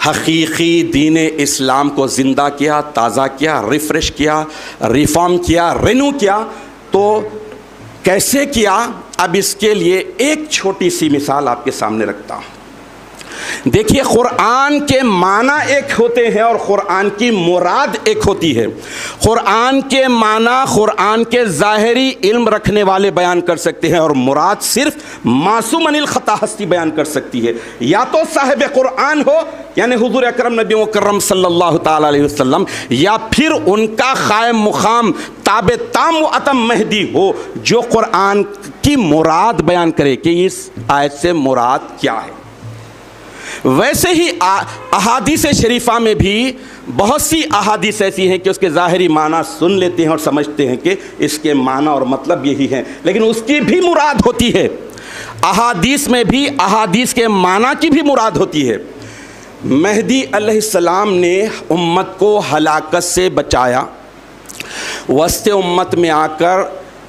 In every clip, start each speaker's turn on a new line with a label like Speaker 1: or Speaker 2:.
Speaker 1: حقیقی دین اسلام کو زندہ کیا، تازہ کیا، ریفریش کیا، ریفارم کیا، رینو کیا. تو کیسے کیا؟ اب اس کے لیے ایک چھوٹی سی مثال آپ کے سامنے رکھتا ہوں. دیکھیے، قرآن کے معنی ایک ہوتے ہیں اور قرآن کی مراد ایک ہوتی ہے. قرآن کے معنی قرآن کے ظاہری علم رکھنے والے بیان کر سکتے ہیں اور مراد صرف معصوم عن الخطا ہستی بیان کر سکتی ہے. یا تو صاحب قرآن ہو یعنی حضور اکرم نبی مکرم صلی اللہ تعالی علیہ وسلم، یا پھر ان کا قائم مقام تابع تام و اتم مہدی ہو جو قرآن کی مراد بیان کرے کہ اس آیت سے مراد کیا ہے. ویسے ہی احادیث شریفہ میں بھی بہت سی احادیث ایسی ہیں کہ اس کے ظاہری معنی سن لیتے ہیں اور سمجھتے ہیں کہ اس کے معنی اور مطلب یہی ہے، لیکن اس کی بھی مراد ہوتی ہے. احادیث میں بھی احادیث کے معنی کی بھی مراد ہوتی ہے. مہدی علیہ السلام نے امت کو ہلاکت سے بچایا، وسط امت میں آ کر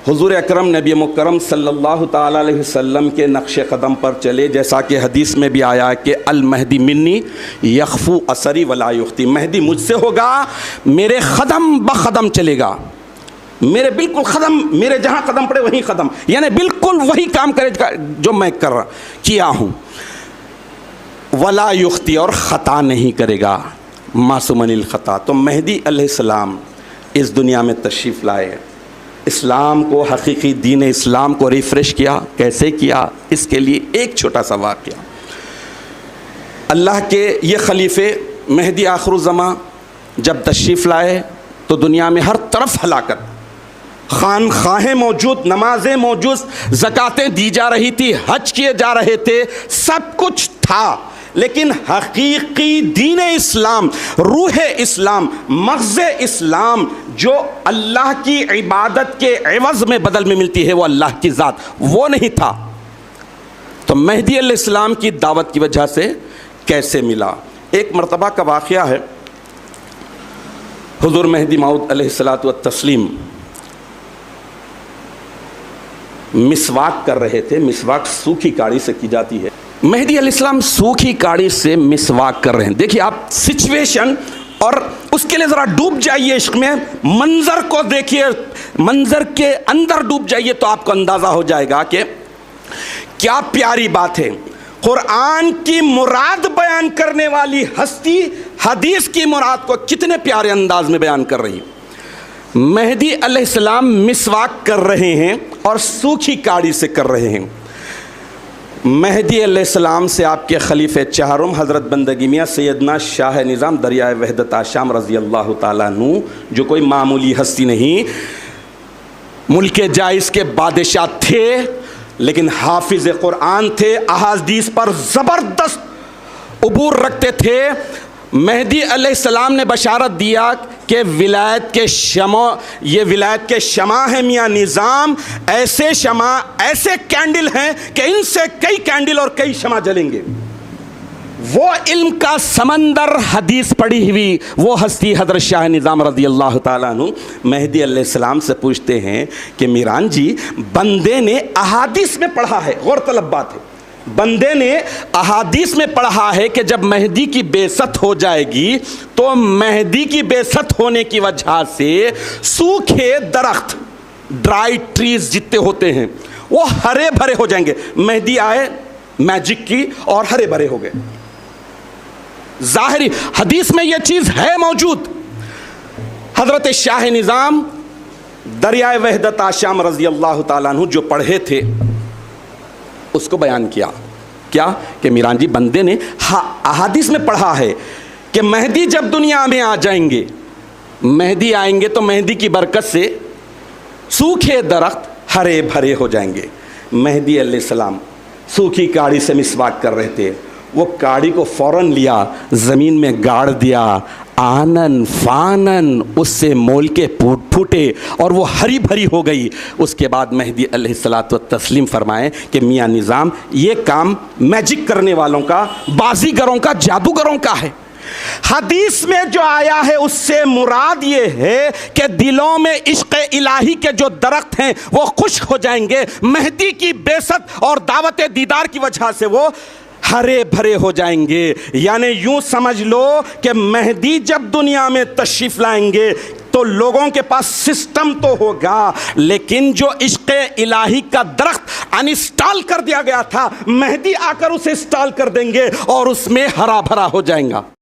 Speaker 1: حضور اکرم نبی مکرم صلی اللہ تعالیٰ علیہ وسلم کے نقش قدم پر چلے، جیسا کہ حدیث میں بھی آیا کہ المہدی منی یخفو اثری ولا یختی. مہدی مجھ سے ہوگا، میرے قدم بقدم چلے گا، میرے بالکل قدم، میرے جہاں قدم پڑے وہیں قدم، یعنی بالکل وہی کام کرے جو میں کیا ہوں. ولا یختی، اور خطا نہیں کرے گا، معصوم عن الخطا. تو مہدی علیہ السلام اس دنیا میں تشریف لائے، اسلام کو، حقیقی دین اسلام کو ریفریش کیا. کیسے کیا؟ اس کے لیے ایک چھوٹا سا واقعہ. اللہ کے یہ خلیفے مہدی آخر الزماں جب تشریف لائے تو دنیا میں ہر طرف ہلاکت، خانقاہیں موجود، نمازیں موجود، زکاتیں دی جا رہی تھی، حج کیے جا رہے تھے، سب کچھ تھا، لیکن حقیقی دین اسلام، روح اسلام، مغز اسلام جو اللہ کی عبادت کے عوض میں بدل میں ملتی ہے، وہ اللہ کی ذات، وہ نہیں تھا. تو مہدی علیہ السلام کی دعوت کی وجہ سے کیسے ملا؟ ایک مرتبہ کا واقعہ ہے. حضور مہدی موعود علیہ الصلاۃ والتسلیم مسواک کر رہے تھے. مسواک سوکھی کاڑی سے کی جاتی ہے. مہدی علیہ السلام سوکھی کاڑی سے مسواک کر رہے ہیں. دیکھیے آپ سچویشن، اور اس کے لیے ذرا ڈوب جائیے عشق میں، منظر کو دیکھیے، منظر کے اندر ڈوب جائیے تو آپ کو اندازہ ہو جائے گا کہ کیا پیاری بات ہے. قرآن کی مراد بیان کرنے والی ہستی حدیث کی مراد کو کتنے پیارے انداز میں بیان کر رہی. مہدی علیہ السلام مسواک کر رہے ہیں اور سوکھی کاڑی سے کر رہے ہیں. مہدی علیہ السلام سے آپ کے خلیفہ چہارم حضرت بندگی میاں سیدنا شاہ نظام دریائے وحدت آشام رضی اللہ تعالیٰ عنہ، جو کوئی معمولی ہستی نہیں، ملک جائز کے بادشاہ تھے لیکن حافظ قرآن تھے، احادیث پر زبردست عبور رکھتے تھے. مہدی علیہ السلام نے بشارت دیا کہ ولایت کے شمع، یہ ولایت کے شمع ہیں میاں نظام، ایسے شمع، ایسے کینڈل ہیں کہ ان سے کئی کینڈل اور کئی شمع جلیں گے. وہ علم کا سمندر حدیث پڑھی ہوئی وہ ہستی حضرت شاہ نظام رضی اللہ تعالیٰ عنہ مہدی علیہ السلام سے پوچھتے ہیں کہ میران جی، بندے نے احادیث میں پڑھا ہے، غور طلب بات ہے، بندے نے احادیث میں پڑھا ہے کہ جب مہدی کی بعثت ہو جائے گی تو مہدی کی بعثت ہونے کی وجہ سے سوکھے درخت، ڈرائی ٹریز جتنے ہوتے ہیں وہ ہرے بھرے ہو جائیں گے. مہدی آئے، میجک کی، اور ہرے بھرے ہو گئے. ظاہری حدیث میں یہ چیز ہے موجود. حضرت شاہ نظام دریائے وحدت آشام رضی اللہ تعالیٰ عنہ جو پڑھے تھے اس کو بیان کیا. کیا کہ میران جی، بندے نے احادیث میں پڑھا ہے کہ مہدی جب دنیا میں آ جائیں گے، مہدی آئیں گے تو مہدی کی برکت سے سوکھے درخت ہرے بھرے ہو جائیں گے. مہدی علیہ السلام سوکھی کاڑی سے مسواک کر رہے تھے. وہ کاڑی کو فوراً لیا، زمین میں گاڑ دیا، آنن فانن اس سے مول کے پھوٹے اور وہ ہری بھری ہو گئی. اس کے بعد مہدی علیہ الصلاۃ والتسلیم فرمائے کہ میاں نظام، یہ کام میجک کرنے والوں کا، بازیگروں کا، جادوگروں کا ہے. حدیث میں جو آیا ہے اس سے مراد یہ ہے کہ دلوں میں عشق الہی کے جو درخت ہیں وہ خشک ہو جائیں گے. مہدی کی بعثت اور دعوت دیدار کی وجہ سے وہ ہرے بھرے ہو جائیں گے. یعنی یوں سمجھ لو کہ مہدی جب دنیا میں تشریف لائیں گے تو لوگوں کے پاس سسٹم تو ہوگا، لیکن جو عشق الہی کا درخت انسٹال کر دیا گیا تھا، مہدی آ کر اسے انسٹال کر دیں گے اور اس میں ہرا بھرا ہو جائیں گا.